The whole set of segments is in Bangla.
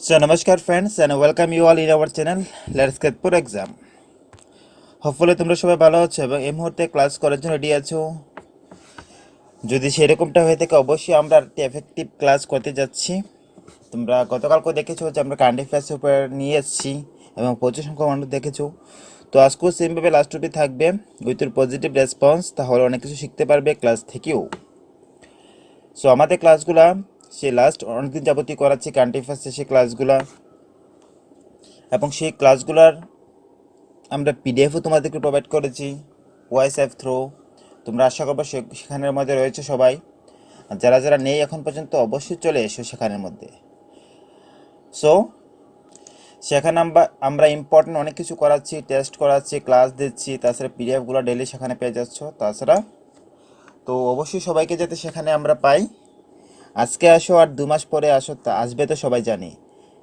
So, Namaskar friends, and welcome you all in our channel. Let's get for exam. Hopefully তোমরা সবাই ভালো আছো এবং এই মুহূর্তে ক্লাস করার জন্য রেডি আছো। যদি সেরকমটা হয়ে থাকে অবশ্যই আমরা একটা এফেক্টিভ ক্লাস করতে যাচ্ছি। তোমরা গতকালকে দেখেছো যে আমরা কারেন্ট অ্যাফেয়ার্সের উপর নিয়ে এসেছি এবং প্রচুর সংখ্যক মানুষ দেখেছো। তো আজকেও সেমভাবে লাস্ট অবধি থাকবে উইথ ইউর পজিটিভ রেসপন্স, তাহলে অনেক কিছু শিখতে পারবে ক্লাস থেকেও। সো আমাদের ক্লাসগুলা সে লাস্ট অনেকদিন যাবতীয় করাচ্ছি কারেন্ট অ্যাফেয়ার্সের সেই ক্লাসগুলা, এবং সেই ক্লাসগুলার আমরা পিডিএফও তোমাদেরকে প্রোভাইড করেছি ওয়াইসঅ্যাপ থ্রু। তোমরা আশা করবো সেখানের মধ্যে রয়েছে সবাই, আর যারা যারা নেই এখন পর্যন্ত অবশ্যই চলে এসো সেখানের মধ্যে। সো সেখানে আমরা ইম্পর্টেন্ট অনেক কিছু করাচ্ছি, টেস্ট করাচ্ছি, ক্লাস দিচ্ছি, তাছাড়া পিডিএফগুলো ডেলি সেখানে পেয়ে যাচ্ছ। তাছাড়া তো অবশ্যই সবাইকে যাতে সেখানে আমরা পাই। আজকে আসো আর 2 মাস পরে আসো, তা আসবে তো সবাই জানি,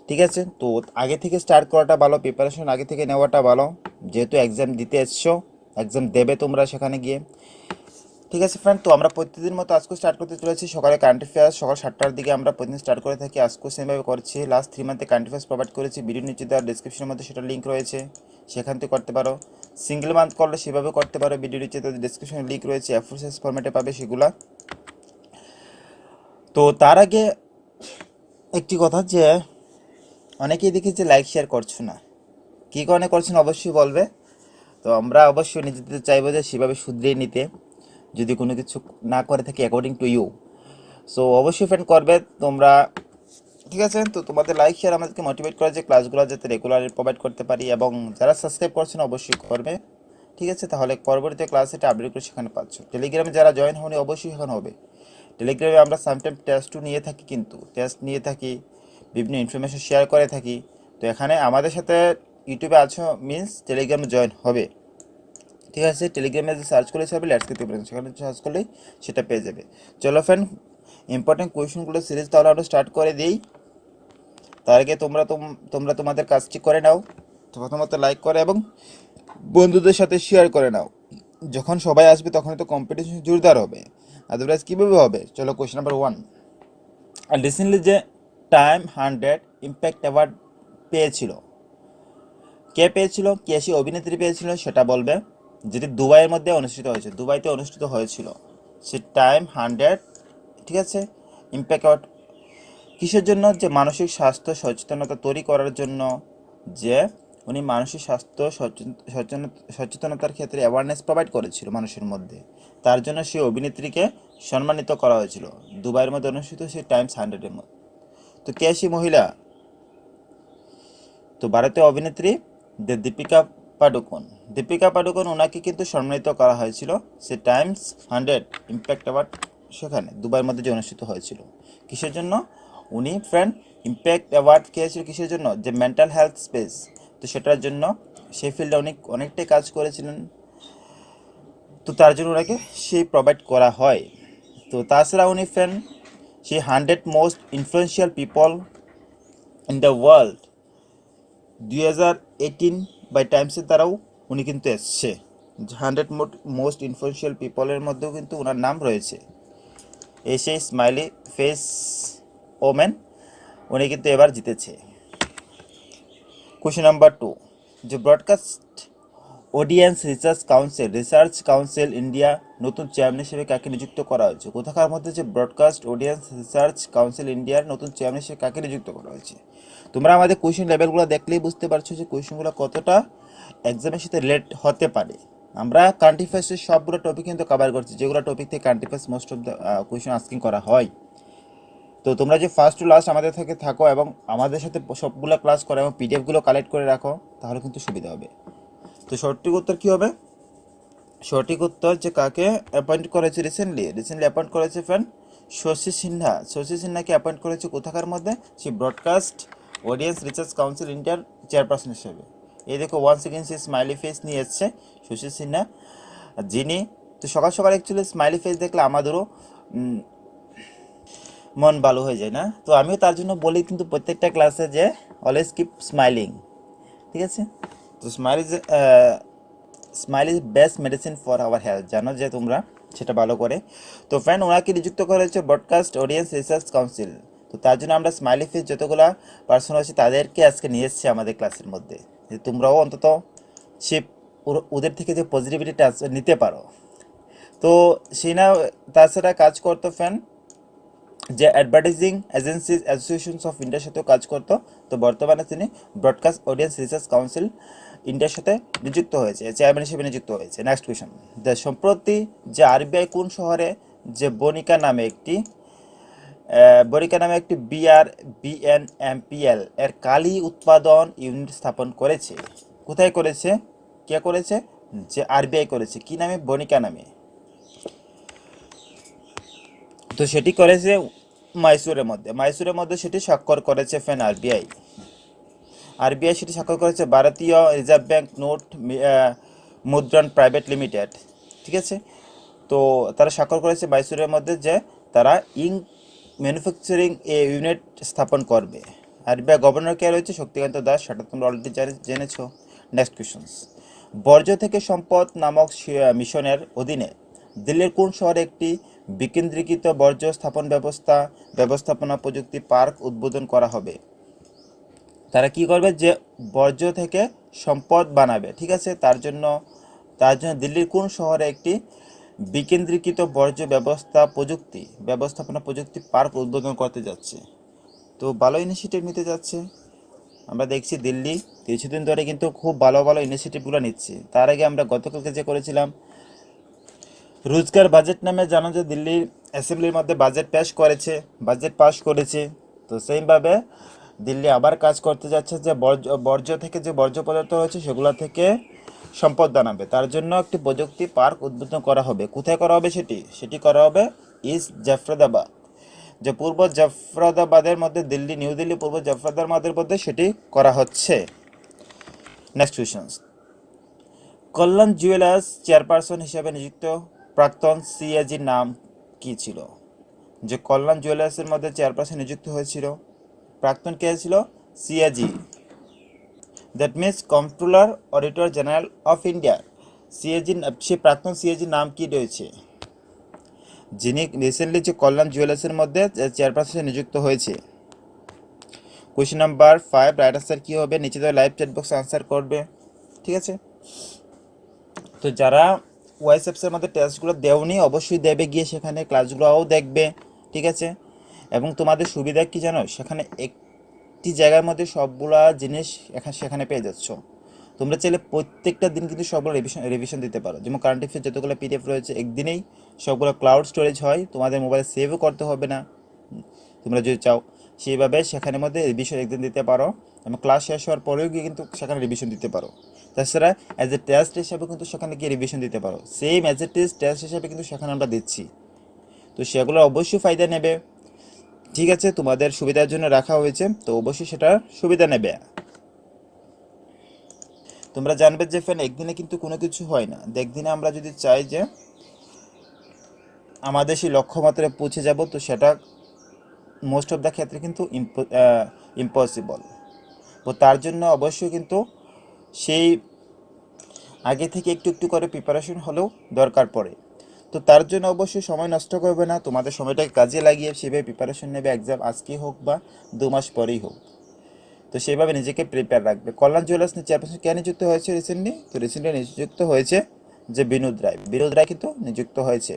ঠিক আছে? তো আগে থেকে স্টার্ট করাটা ভালো, প্রিপারেশন আগে থেকে নেওয়াটা ভালো, যেহেতু এক্সাম দিতে এসছো, এক্সাম দেবে তোমরা সেখানে গিয়ে, ঠিক আছে ফ্রেন্ড? তো আমরা প্রতিদিন মতো আজকে স্টার্ট করতে চলেছি সকালে কারেন্ট অ্যাফেয়ার্স, সকাল 7টার দিকে আমরা প্রতিদিন স্টার্ট করে থাকি। আজকেও সেমভাবে করছি। লাস্ট 3 মান্থে কারেন্ট অ্যাফেয়ার্স প্রোভাইড করেছি, ভিডিও নিচে দেওয়ার ডিসক্রিপশনের মধ্যে সেটা লিঙ্ক রয়েছে, সেখান থেকে করতে পারো। সিঙ্গেল মান্থ করলে সেভাবে করতে পারো, ভিডিও নিচে তাদের ডিসক্রিপশনে লিঙ্ক রয়েছে, এফোর্সেস ফরম্যাটে পাবে সেগুলা। তো তার আগে একটি কথা, যে অনেকেই দেখি যে লাইক শেয়ার করছো না, কী কারণে করছো না অবশ্যই বলবে। তো আমরা অবশ্যই নিজেদের চাইবো যে সেভাবে শুধরিয়ে নিতে, যদি কোনো কিছু না করে থাকি অ্যাকর্ডিং টু ইউ। সো অবশ্যই ফ্রেন্ড করবে তোমরা, ঠিক আছে? তো তোমাদের লাইক শেয়ার আমাদেরকে মোটিভেট করে যে ক্লাসগুলো যাতে রেগুলারলি প্রোভাইড করতে পারি, এবং যারা সাবস্ক্রাইব করছে না অবশ্যই করবে, ঠিক আছে? তাহলে পরবর্তীতে ক্লাস এটা আপডেট করে সেখানে পাচ্ছ। টেলিগ্রামে যারা জয়েন হয়নি অবশ্যই সেখানে হবে। টেলিগ্রামে আমরা সামটাইম টেস্টও নিয়ে থাকি, কিন্তু টেস্ট নিয়ে থাকি, বিভিন্ন ইনফরমেশন শেয়ার করে থাকি। তো এখানে আমাদের সাথে ইউটিউবে আছো মিনস টেলিগ্রামে জয়েন হবে, ঠিক আছে? টেলিগ্রামে যে সার্চ করলে হবে লেটস গেট প্রিপারেশন, সেখানে সার্চ করলেই সেটা পেয়ে যাবে। চলো ফ্রেন্ড, ইম্পর্টেন্ট কোয়েশনগুলো সিরিজ তাহলে আমরা স্টার্ট করে দিই। তার আগে তোমরা তোমাদের কাজটি করে নাও, প্রথমত লাইক করে এবং বন্ধুদের সাথে শেয়ার করে নাও। যখন সবাই আসবে তখন তো কম্পিটিশন জোরদার হবে, আদারওয়াইজ কীভাবে হবে? চলো কোয়েশ্চেন নাম্বার 1। আর রিসেন্টলি যে টাইম 100 ইম্প্যাক্ট অ্যাওয়ার্ড পেয়েছিল, কে পেয়েছিল, কে সেই অভিনেত্রী পেয়েছিল সেটা বলবে, যেটি দুবাইয়ের মধ্যে অনুষ্ঠিত হয়েছে, দুবাইতে অনুষ্ঠিত হয়েছিল সে টাইম 100, ঠিক আছে? ইম্প্যাক্ট অ্যাওয়ার্ড কিসের জন্য? যে মানসিক স্বাস্থ্য সচেতনতা তৈরি করার জন্য, যে উনি মানসিক স্বাস্থ্য সচেতনতার ক্ষেত্রে অ্যাওয়ারনেস প্রোভাইড করেছিল মানুষের মধ্যে, তার জন্য সেই অভিনেত্রীকে সম্মানিত করা হয়েছিল দুবাইয়ের মধ্যে অনুষ্ঠিত সেই টাইমস 100-এর মধ্যে। তো কে সেই মহিলা? তো ভারতীয় অভিনেত্রী দীপিকা পাডুকোন ওনাকে কিন্তু সম্মানিত করা হয়েছিল সে টাইমস 100 ইম্প্যাক্ট অ্যাওয়ার্ড সেখানে দুবাইয়ের মধ্যে যে অনুষ্ঠিত হয়েছিল। কিসের জন্য উনি ফ্রেন্ড ইম্প্যাক্ট অ্যাওয়ার্ড পেয়েছিল? কিসের জন্য? যে মেন্টাল হেলথ স্পেস, তো সেটার জন্য সেই ফিল্ডে অনেকটাই কাজ করেছিলেন, তো তার জন্য ওনাকে সেই প্রোভাইড করা হয়। তো তাছাড়া উনি ফ্রেন্ড সেই 100 most influential people in the world 2018 by টাইমসের দ্বারাও উনি কিন্তু এসছে, 100 মোস্ট ইনফ্লুয়েন্সিয়াল পিপলের মধ্যেও কিন্তু ওনার নাম রয়েছে। এসে স্মাইলি ফেস ওমেন উনি কিন্তু এবার জিতেছে। কোয়েশ্চেন নাম্বার 2, যে broadcast audience research council India নতুন চেয়ারম্যান হিসেবে কাকে নিযুক্ত করা হয়েছে? কোথাকার মধ্যে যে ব্রডকাস্ট অডিয়েন্স রিসার্চ কাউন্সিল ইন্ডিয়ার নতুন চেয়ারম্যান হিসেবে কাকে নিযুক্ত করা হয়েছে? তোমরা আমাদের কোয়েশ্চেন লেভেলগুলো দেখলেই বুঝতে পারছো যে কোয়েশ্চেনগুলো কতটা এক্সামের সাথে রিলেট হতে পারে। আমরা কারেন্ট অ্যাফেয়ার্সের সবগুলো টপিক কিন্তু কভার করছি, যেগুলো টপিক থেকে current affairs most of the question asking করা হয়। তো তোমরা যে ফার্স্ট টু লাস্ট আমাদের থেকে থাকো এবং আমাদের সাথে সবগুলো ক্লাস করো এবং পিডিএফগুলো কালেক্ট করে রাখো, তাহলে কিন্তু সুবিধা হবে। তো সঠিক উত্তর কী হবে? সঠিক উত্তর যে কাকে অ্যাপয়েন্ট করেছে রিসেন্টলি অ্যাপয়েন্ট করেছে ফ্রেন্ড শশী সিনহাকে অ্যাপয়েন্ট করেছে কোথাকার মধ্যে? সে ব্রডকাস্ট অডিয়েন্স রিসার্চ কাউন্সিল ইন্ডিয়ার চেয়ারপারসন হিসেবে। এই দেখো ওয়ান্স এগেন সে স্মাইলি ফেস নিয়ে এসছে শশী সিনহা, যিনি, তো সকাল সকাল অ্যাকচুয়ালি স্মাইলি ফেস দেখলে আমাদেরও মন ভালো হয়ে যায় না? তো আমিও তার জন্য বলি কিন্তু প্রত্যেকটা ক্লাসে যে অলওয়েজ কিপ স্মাইলিং, ঠিক আছে? তো smile is best medicine for our health, জানো যে তোমরা সেটা ভালো করে। তো ফ্রেন্ড ওনাকে নিযুক্ত করা হয়েছে ব্রডকাস্ট অডিয়েন্স রিসার্চ কাউন্সিল, তো তার জন্য আমরা স্মাইলি ফেস যতগুলা পার্সন আছে তাদেরকে আজকে নিয়ে এসেছি আমাদের ক্লাসের মধ্যে, যে তোমরাও অন্তত সে ওদের থেকে যে পজিটিভিটিটা নিতে পারো। তো সিনা তাছাড়া কাজ করতো ফ্যান যে অ্যাডভার্টাইজিং এজেন্সিজ অ্যাসোসিয়েশনস অফ ইন্ডিয়ার সাথেও কাজ করতো। তো বর্তমানে তিনি ব্রডকাস্ট অডিয়েন্স রিসার্চ কাউন্সিল ইন্ডিয়ার সাথে নিযুক্ত হয়েছে, চেয়ারম্যান হিসেবে নিযুক্ত হয়েছে। নেক্সট কোয়েশন, সম্প্রতি যে আরবিআই কোন শহরে যে বনিকা নামে একটি বিএনএমপিএল এর কালি উৎপাদন ইউনিট স্থাপন করেছে? কোথায় করেছে, কে করেছে? যে আরবিআই করেছে। কি নামে? বনিকা নামে। তো সেটি করেছে মাইসুরের মধ্যে সেটি স্বাক্ষর করেছে ফ্যান আরবিআই সেটি স্বাক্ষর করেছে ভারতীয় রিজার্ভ ব্যাংক নোট মুদ্রণ প্রাইভেট লিমিটেড। ঠিক আছে, তো তারা স্বাক্ষর করেছে মাইসুরের মধ্যে যে তারা ইঙ্ক ম্যানুফ্যাকচারিং ইউনিট স্থাপন করবে। আরবিআই গভর্নর কে রয়েছে? শক্তিকান্ত দাস, সেটা তোমরা অলরেডি জেনেছো। নেক্সট কোয়েশনস, বর্জ্য থেকে সম্পদ নামক মিশনের অধীনে দিল্লির কোন শহরে একটি বিকেন্দ্রীকৃত বর্জ্য ব্যবস্থাপনা প্রযুক্তি পার্ক উদ্বোধন করা হবে? তারা কি করবে? যে বর্জ্য থেকে সম্পদ বানাবে। ঠিক আছে, তার জন্য দিল্লির কোন শহরে একটি বিকেন্দ্রীকৃত বর্জ্য ব্যবস্থাপনা প্রযুক্তি পার্ক উদ্বোধন করতে যাচ্ছে? তো ভালো ইনিশিয়েটিভ নিতে যাচ্ছে। আমরা দেখছি দিল্লি কিছুদিন ধরে কিন্তু খুব ভালো ভালো ইনিশিয়েটিভগুলো নিচ্ছে। তার আগে আমরা গতকালকে যে করেছিলাম রোজগার বাজেট নামে, জানো যে দিল্লির অ্যাসেম্বলির মধ্যে বাজেট পাস করেছে। তো সেইভাবে দিল্লি আবার কাজ করতে যাচ্ছে যে বর্জ্য থেকে যে বর্জ্য পদার্থ রয়েছে সেগুলো থেকে সম্পদ বানাবে। তার জন্য একটি প্রযুক্তি পার্ক উদ্বোধন করা হবে। কোথায় করা হবে? সেটি করা হবে ইস্ট জাফরাবাদ, যে পূর্ব জাফরাবাদের মধ্যে নিউ দিল্লি পূর্ব জাফরাবাদের মধ্যে সেটি করা হচ্ছে। নেক্সট কোয়েশ্চন, কল্যাণ জুয়েলার্স চেয়ারপারসন হিসেবে নিযুক্ত প্রাক্তন সিএজির নাম কি ছিল? যে কল্যাণ জুয়েলার্সের মধ্যে চেয়ারপারসন নিযুক্ত হয়েছিল, প্রাক্তন কে ছিল? CAG, that means controller auditor general of India. সে প্রাক্তন সিএজির নাম কি রয়েছে? যিনি রিসেন্টলি যে কল্যাণ জুয়েলার্সের মধ্যে চেয়ারপারসন নিযুক্ত হয়েছে। কোয়েশ্চেন নাম্বার 5, রাইট আনসার কী হবে? নিচে দেওয়া লাইভ চ্যাট বক্সে আনসার করবে। ঠিক আছে, তো যারা ওয়াইসঅ্যাপসের মধ্যে টেস্টগুলো দেওনি অবশ্যই দেবে, গিয়ে সেখানে ক্লাসগুলোও দেখবে। ঠিক আছে, এবং তোমাদের সুবিধা কি জানো? সেখানে একটি জায়গার মধ্যে সবগুলা জিনিস সেখানে পেয়ে যাচ্ছ। তোমরা চাইলে প্রত্যেকটা দিন কিন্তু সবগুলো রিভিশন দিতে পারো। যেমন কারেন্ট অ্যাফেয়ার্স যতগুলো পিডিএফ রয়েছে একদিনেই সবগুলো ক্লাউড স্টোরেজ হয়, তোমাদের মোবাইলে সেভও করতে হবে না। তোমরা যদি চাও সেইভাবে সেখানের মধ্যে রিভিশন একদিন দিতে পারো, এবং ক্লাস শেষ হওয়ার পরেও গিয়ে কিন্তু সেখানে রিভিশন দিতে পারো। তাছাড়া অ্যাজ এ টেস্ট হিসাবে কিন্তু সেখানে গিয়ে রিভিশন দিতে পারো। সেম অ্যাজ এ টেস্ট হিসাবে কিন্তু সেখানে আমরা দিচ্ছি। তো সেগুলো অবশ্যই ফায়দা নেবে। ঠিক আছে, তোমাদের সুবিধার জন্য রাখা হয়েছে, তো অবশ্যই সেটার সুবিধা নেবে। তোমরা জানবে যে ফ্যান একদিনে কিন্তু কোনো কিছু হয় না। একদিনে আমরা যদি চাই যে আমাদের সেই লক্ষ্যমাত্রায় পৌঁছে যাব, তো সেটা মোস্ট অফ দ্য ক্ষেত্রে কিন্তু ইম্পসিবল। তো তার জন্য অবশ্যই কিন্তু সেই আগে থেকে একটু একটু করে প্রিপারেশন হলেও দরকার পড়ে। তো তার জন্য অবশ্যই সময় নষ্ট করবে না, তোমাদের সময়টাকে কাজে লাগিয়ে সেভাবে প্রিপারেশন নেবে। এক্সাম আজকেই হোক বা 2 মাস পরেই হোক, তো সেইভাবে নিজেকে প্রিপেয়ার রাখবে। কল্যাণ জুয়েলার্স চেয়ারপারসন কে নিযুক্ত হয়েছে রিসেন্টলি? তো রিসেন্টলি নিযুক্ত হয়েছে যে বিনোদ রায় কিন্তু নিযুক্ত হয়েছে।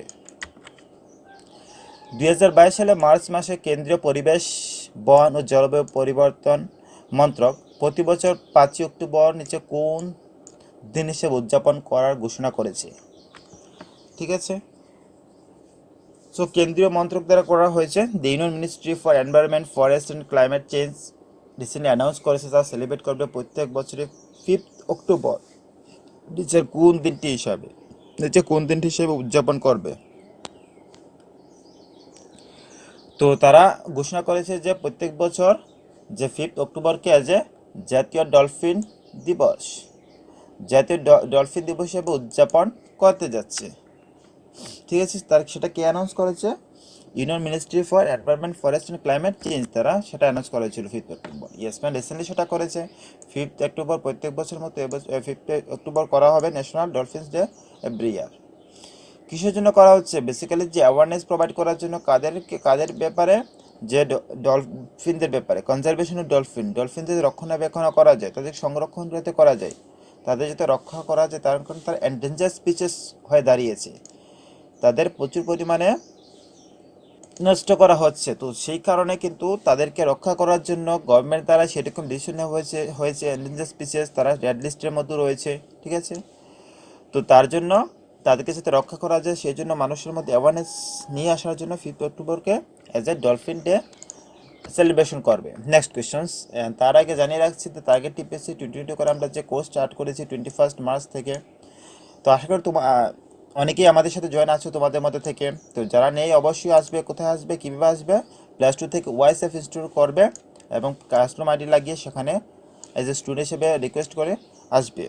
2022 সালে মার্চ মাসে কেন্দ্রীয় পরিবেশ, বন ও জলবায়ু পরিবর্তন মন্ত্রক প্রতি বছর 5 অক্টোবর নিচে কোন দিন হিসেবে উদযাপন করার ঘোষণা করেছে? ঠিক আছে, সো কেন্দ্রীয় মন্ত্রক দ্বারা করা হয়েছে। The union ministry for environment, forest and climate change recently announce করেছে তা সেলিব্রেট করবে প্রত্যেক বছরে 5 অক্টোবর। নিচের কোন দিনটি হিসেবে উদযাপন করবে? তো তারা ঘোষণা করেছে যে প্রত্যেক বছর যে 5 অক্টোবরকে আজ জাতীয় ডলফিন দিবস হিসেবে উদযাপন করতে যাচ্ছে। ঠিক আছে, সেটা কে অ্যানাউন্স করেছে? Union ministry for environment, forest and climate change, তারা সেটা অ্যানাউন্স করেছিল 5 অক্টোবর। ইয়েস ম্যান, রিসেন্টলি সেটা করেছে 5 অক্টোবর। প্রত্যেক বছর মতো 5 অক্টোবর করা হবে national dolphins day every year. কিসের জন্য করা হচ্ছে? বেসিক্যালি যে অ্যাওয়ারনেস প্রোভাইড করার জন্য, কাদের ব্যাপারে? যে ডলফিনদের ব্যাপারে, কনজারভেশন অফ ডলফিনদের রক্ষণাবেক্ষণ করা যায়, তাদের সংরক্ষণ যাতে করা যায়, তাদের যাতে রক্ষা করা যায়, তার কারণ তার এন্ডেঞ্জার স্পিচেস হয়ে দাঁড়িয়েছে, তাদের প্রচুর পরিমাণে নষ্ট করা হচ্ছে। তো সেই কারণে কিন্তু তাদেরকে রক্ষা করার জন্য গভর্নমেন্ট দ্বারা সেরকম ডিসিশন নেওয়া হয়েছে এন্ডেঞ্জার স্পিচেস, তারা রেড লিস্টের মধ্যে রয়েছে, ঠিক আছে। তো তার জন্য তাদেরকে যাতে রক্ষা করা যায় সেই জন্য মানুষের মধ্যে অ্যাওয়ারনেস নিয়ে আসার জন্য 5 অক্টোবরকে as a dolphin day celebration করবে। নেক্সট কোয়েশ্চনস, তার আগে জানিয়ে রাখছি যে টার্গেট টিপিএসসি 2020 করে আমরা যে কোর্স স্টার্ট করেছি 21 মার্চ থেকে। তো আশা করি অনেকেই আমাদের সাথে জয়েন আছো তোমাদের মধ্যে থেকে। তো যারা নেই অবশ্যই আসবে, কোথায় আসবে, কীভাবে আসবে, প্লে স্টোর থেকে ওয়াইএসএফ ইনস্টল করবে এবং কাস্টম আইডি লাগিয়ে সেখানে অ্যাজ এ স্টুডেন্ট হিসেবে রিকোয়েস্ট করে আসবে।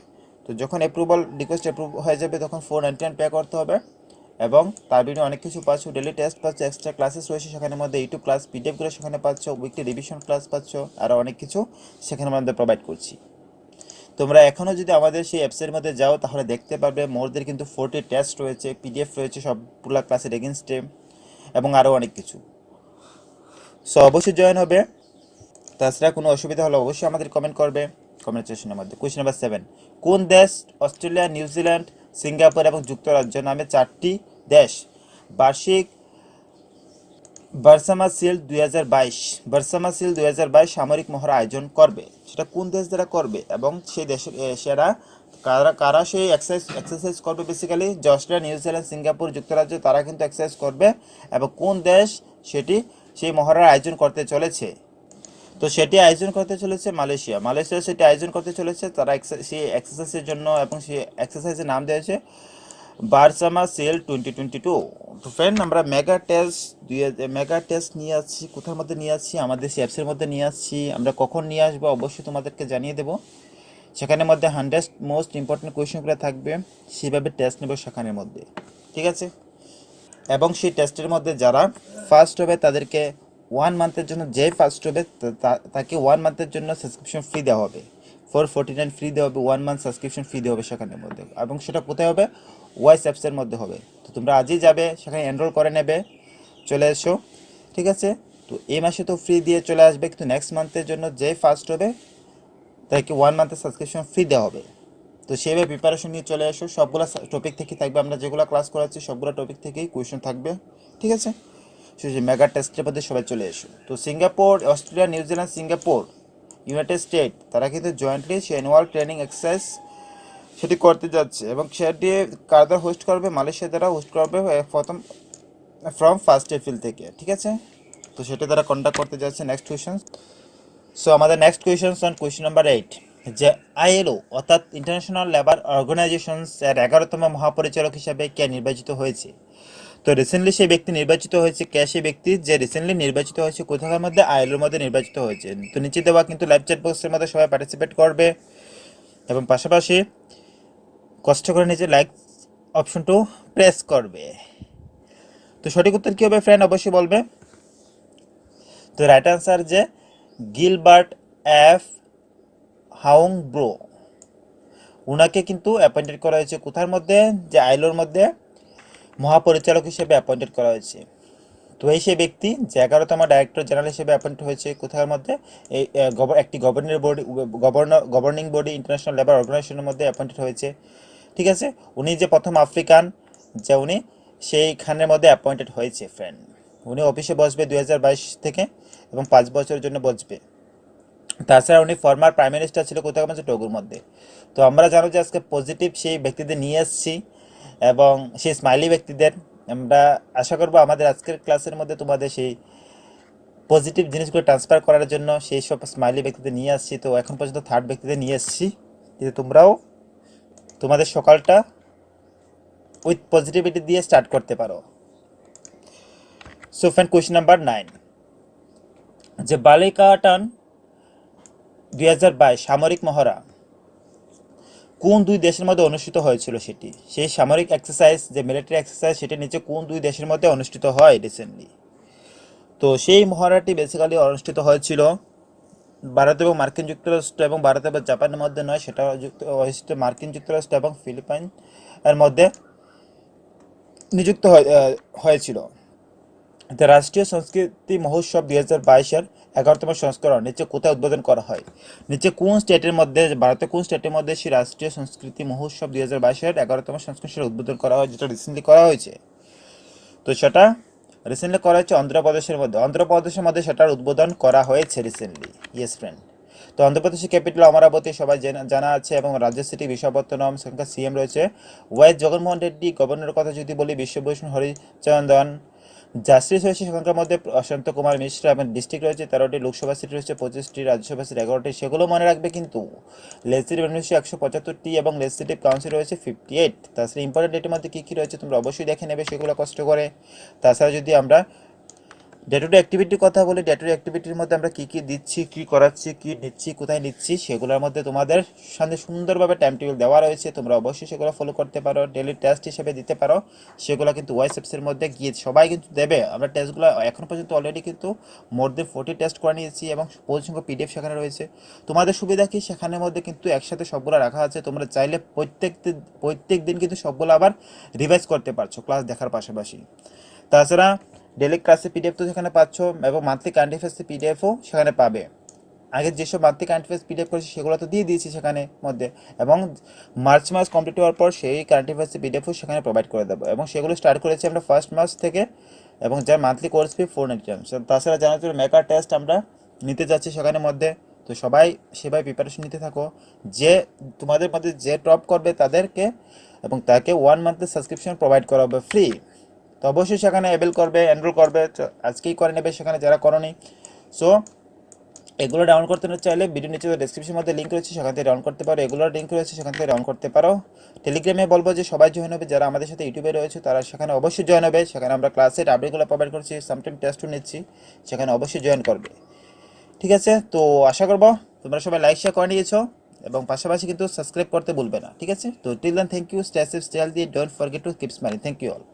তো যখন রিকোয়েস্ট অ্যাপ্রুভ হয়ে যাবে তখন 499 পে করতে হবে এবং তার বিনিময়ে অনেক কিছু পাচ্ছ, ডেলি টেস্ট পাচ্ছ, এক্সট্রা ক্লাসেস রয়েছে সেখানের মধ্যে, ইউটিউব ক্লাস পিডিএফগুলো সেখানে পাচ্ছ, উইকলি রিভিশন ক্লাস পাচ্ছ, আরও অনেক কিছু সেখানের মধ্যে প্রোভাইড করছি। তোমরা এখনও যদি আমাদের সেই অ্যাপসের মধ্যে যাও তাহলে দেখতে পারবে মোরদের কিন্তু 40 টেস্ট রয়েছে, পিডিএফ রয়েছে সবগুলো ক্লাসের এগেনস্টে এবং আরও অনেক কিছু। সো অবশ্যই জয়েন হবে। তাছাড়া কোনো অসুবিধা হলে অবশ্যই আমাদের কমেন্ট করবে কমেন্ট সেকশনের মধ্যে। কোয়েশ্চেন নাম্বার 7, কোন দেশ অস্ট্রেলিয়া, নিউজিল্যান্ড, সিঙ্গাপুর এবং যুক্তরাজ্য নামে 4টি দেশ বার্ষিক ভার্সামা সিল 2022 সামরিক মহড়া আয়োজন করবে? সেটা কোন দেশ দ্বারা করবে এবং সেই দেশের সেরা কারা কারা সেই এক্সারসাইজ করবে? বেসিক্যালি যে অস্ট্রেলিয়া, নিউজিল্যান্ড, সিঙ্গাপুর, যুক্তরাজ্য তারা কিন্তু এক্সারসাইজ করবে এবং কোন দেশ সেই মহড়ার আয়োজন করতে চলেছে? তো সেটি আয়োজন করতে চলেছে মালয়েশিয়া সেটি আয়োজন করতে চলেছে। তারা সেই এক্সারসাইজের জন্য এবং সেই এক্সারসাইজের নাম দিয়েছে ভার্সামা সিল 2022। তো ফ্রেন্ড, আমরা মেগা টেস্ট নিয়ে আসছি। কোথার মধ্যে নিয়ে আসছি? আমাদের সেই অ্যাপসের মধ্যে নিয়ে আসছি। আমরা কখন নিয়ে আসবো অবশ্যই তোমাদেরকে জানিয়ে দেবো। সেখানের মধ্যে 100 মোস্ট ইম্পর্টেন্ট কোয়েশনগুলো থাকবে, সেভাবে টেস্ট নেব সেখানের মধ্যে, ঠিক আছে। এবং সেই টেস্টের মধ্যে যারা ফার্স্ট হবে তাদেরকে 1 মান্থের জন্য, যে ফার্স্ট হবে তাকে 1 মান্থের জন্য সাবস্ক্রিপশন ফি দেওয়া হবে, 449 ফ্রি দেওয়া হবে, 1 মান্থ সাবস্ক্রিপশন ফি দেওয়া হবে সেখানের মধ্যে। এবং সেটা কোথায় হবে? ওয়াইস অ্যাপসের মধ্যে হবে। তো তোমরা আজই যাবে, সেখানে এনরোল করে নেবে, চলে এসো, ঠিক আছে। তো এই মাসে তো ফ্রি দিয়ে চলে আসবে, কিন্তু নেক্সট মান্থের জন্য যে ফার্স্ট হবে তাকে 1 মান্থের সাবস্ক্রিপশন ফি দেওয়া হবে। তো সেইভাবে প্রিপারেশন নিয়ে চলে আসো। সবগুলো টপিক থেকেই থাকবে, আমরা যেগুলো ক্লাস করাচ্ছি সবগুলো টপিক থেকেই কোয়েশন থাকবে, ঠিক আছে। সেই মেগা টেস্টের মধ্যে সবাই চলে এসো। তো Singapore, Australia, New Zealand, Singapore, United state তারা কিন্তু জয়েন্টলি সেই অ্যানুয়াল ট্রেনিং এক্সারসাইজ সেটি করতে যাচ্ছে এবং সেটি কার দ্বারা হোস্ট করবে? মালয়েশিয়া দ্বারা হোস্ট করবে প্রথম ফ্রম 1 এপ্রিল থেকে, ঠিক আছে। তো সেটা দ্বারা কন্ডাক্ট করতে যাচ্ছে। Next question. সো আমাদের নেক্সট কোয়েশ্চন নাম্বার 8, যে আইএলও অর্থাৎ ইন্টারন্যাশনাল লেবার অর্গানাইজেশনস এর 11তম মহাপরিচালক হিসাবে কে নির্বাচিত হয়েছে? তো রিসেন্টলি সেই ব্যক্তি নির্বাচিত হয়েছে। কে সেই ব্যক্তি যে রিসেন্টলি নির্বাচিত হয়েছে? কোথাকার মধ্যে? আইএলওর মধ্যে নির্বাচিত হয়েছে। তো নিচে দেওয়া কিন্তু লাইভ চ্যাট বক্সের মধ্যে সবাই পার্টিসিপেট করবে এবং পাশাপাশি কষ্ট করে নিজের লাইক অপশনটাও প্রেস করবে। তো সঠিক উত্তর কী হবে ফ্রেন্ড? অবশ্যই বলবে। তো রাইট আনসার যে গিলবার্ট এফ হাউংব্রো, ওনাকে কিন্তু অ্যাপয়েন্টেড করা হয়েছে কোথার মধ্যে? যে আইলোর মধ্যে মহাপরিচালক হিসেবে অ্যাপয়েন্টেড করা হয়েছে। তো এই সেই ব্যক্তি যে 11তম ডাইরেক্টর জেনারেল হিসেবে অ্যাপয়েন্ট হয়েছে কোথার মধ্যে? এই একটি গভর্নিং বডি ইন্টারন্যাশনাল লেবার অর্গানাইজেশনের মধ্যে অ্যাপয়েন্টেড হয়েছে, ঠিক আছে। উনি যে প্রথম আফ্রিকান, যে উনি সেইখানের মধ্যে অ্যাপয়েন্টেড হয়েছে ফ্রেন্ড। উনি অফিসে বসবে 2022 থেকে এবং 5 বছরের জন্য বসবে। তাছাড়া উনি ফর্মার প্রাইম মিনিস্টার ছিল কোথায় মধ্যে? টগুর মধ্যে। তো আমরা জানো যে আজকে পজিটিভ সেই ব্যক্তিদের নিয়ে এসেছি এবং সেই স্মাইলি ব্যক্তিদের আমরা আশা করবো আমাদের আজকের ক্লাসের মধ্যে তোমাদের সেই পজিটিভ জিনিসগুলো ট্রান্সফার করার জন্য সেই সব স্মাইলি ব্যক্তিদের নিয়ে আসছি। তো এখন পর্যন্ত 3rd ব্যক্তিদের নিয়ে এসেছি, যে তোমরাও তোমাদের সকালটা উইথ পজিটিভিটি দিয়ে স্টার্ট করতে পারো। সো ফ্রেন্ড, কোয়েশ্চেন নাম্বার 9, যে বালিকাটান 2022 সামরিক মহড়া কোন 2 দেশের মধ্যে অনুষ্ঠিত হয়েছিল? সেই সামরিক এক্সারসাইজ, যে মিলিটারি এক্সারসাইজ, সেটি নিচে কোন 2 দেশের মধ্যে অনুষ্ঠিত হয় রিসেন্টলি? তো সেই মহড়াটি বেসিক্যালি অনুষ্ঠিত হয়েছিল ভারত এবং মার্কিন যুক্তরাষ্ট্র এবং ভারত এবং জাপানের মধ্যে নয়, সেটা হয়েছিল মার্কিন যুক্তরাষ্ট্র এবং ফিলিপাইন এর মধ্যে নিযুক্ত হয়েছিল। দ্য রাষ্ট্রীয় সংস্কৃতি মহোৎসব 2022-এর 11তম সংস্করণ নিচে কোথায় উদ্বোধন করা হয়? নিচে কোন স্টেটের মধ্যে, ভারতের কোন স্টেটের মধ্যে সেই রাষ্ট্রীয় সংস্কৃতি মহোৎসব 2022-এর 11তম সংস্করণ উদ্বোধন করা হয়, যেটা রিসেন্টলি করা হয়েছে? তো সেটা রিসেন্টলি করা হয়েছে অন্ধ্রপ্রদেশের মধ্যে। অন্ধ্রপ্রদেশের মধ্যে সেটার উদ্বোধন করা হয়েছে রিসেন্টলি। Yes friend. তো অন্ধ্রপ্রদেশের ক্যাপিটাল অমরাবতী সবাই জানা আছে, এবং রাজ্য সিটি বিশাখাপত্তনম। সেখানকার সিএম রয়েছে ওয়াইএস জগনমোহন রেড্ডি। গভর্নরের কথা যদি বলি, বিশ্বভূষণ হরিচন্দন। জাস্টিস রয়েছে সেখানকার মধ্যে প্রশান্ত কুমার মিশ্রা, এবং ডিস্ট্রিক্ট রয়েছে 13টি, লোকসভা সিট রয়েছে 25টি, রাজ্যসভা সিট 11টি। সেগুলো মনে রাখবে কিন্তু। লেজিসলেটিভ রয়েছে 175টি, এবং লেজিসলেটিভ কাউন্সিল রয়েছে 58। তাছাড়া ইম্পর্টেন্ট ডেটের মধ্যে কী কী রয়েছে তোমরা অবশ্যই দেখে নেবে সেগুলো কষ্ট করে। তাছাড়া যদি আমরা ডে টু ডে অ্যাক্টিভিটির কথা বলি, ডে টু ডে অ্যাক্টিভিটির মধ্যে আমরা কী কী দিচ্ছি, কী করাচ্ছি, কী নিচ্ছি, কোথায় নিচ্ছি, সেগুলোর মধ্যে তোমাদের সামনে সুন্দরভাবে টাইম টেবিল দেওয়া রয়েছে। তোমরা অবশ্যই সেগুলো ফলো করতে পারো, ডেলি টেস্ট হিসেবে দিতে পারো। সেগুলো কিন্তু ওয়াইসএপসের মধ্যে গিয়ে সবাই কিন্তু দেবে। আমরা টেস্টগুলো এখন পর্যন্ত অলরেডি কিন্তু মোর দেন 40 টেস্ট করে নিয়েছি, এবং প্রচুর সংখ্যক পিডিএফ সেখানে রয়েছে। তোমাদের সুবিধা কি, সেখানের মধ্যে কিন্তু একসাথে সবগুলো রাখা আছে। তোমরা চাইলে প্রত্যেক দিন কিন্তু সবগুলো আবার রিভাইজ করতে পারছো ক্লাস দেখার পাশাপাশি। তাছাড়া ডেলি ক্লাসে পিডিএফ তো সেখানে পাচ্ছ, এবং মান্থলি কারেন্ট অ্যাফেয়ার্সের পিডিএফও সেখানে পাবে। আগে যেসব মান্থলি কারেন্ট অ্যাফেয়ার্স পিডিএফ করেছি সেগুলো তো দিয়ে দিয়েছি সেখানে মধ্যে, এবং মার্চ মাস কমপ্লিট হওয়ার পর সেই কারেন্ট অ্যাফেয়ার্সের পিডিএফও সেখানে প্রোভাইড করে দেবো, এবং সেগুলো স্টার্ট করেছি আমরা 1 মার্চ থেকে, এবং যার মান্থলি কোর্স ফি 490। তাছাড়া জানা যাবে মেকার টেস্ট আমরা নিতে যাচ্ছি সেখানের মধ্যে। তো সবাই সেভাবে প্রিপারেশন নিতে থাকো। যে তোমাদের মধ্যে যে টপ করবে তাদেরকে এবং তাকে 1 মান্থের সাবস্ক্রিপশন প্রোভাইড করা হবে ফ্রি। তো অবশ্যই সেখানে এনরোল করবে, আজকেই করে নেবে সেখানে যারা করনি। সো এগুলো ডাউনলোড করতে চাইলে ভিডিও নিচে ডেসক্রিপশনের মধ্যে লিঙ্ক রয়েছে, সেখান থেকে ডাউনলোড করতে পারো। এগুলোর লিঙ্ক রয়েছে, সেখান থেকে ডাউনলোড করতে পারো। টেলিগ্রামে বলবো যে সবাই জয়েন হবে, যারা আমাদের সাথে ইউটিউবে রয়েছে তারা সেখানে অবশ্যই জয়েন হবে। সেখানে আমরা ক্লাসের আপডেটগুলো প্রোভাইড করছি, সামটাইম টেস্টও নিচ্ছি, সেখানে অবশ্যই জয়েন করবে। ঠিক আছে, তো আশা করবো তোমরা সবাই লাইক শেয়ার করে নিয়েছো, এবং পাশাপাশি কিন্তু সাবস্ক্রাইব করতে ভুলবে না। ঠিক আছে, তো till then thank you, stay safe, stay healthy, don't forget to keep smiling. Thank you all.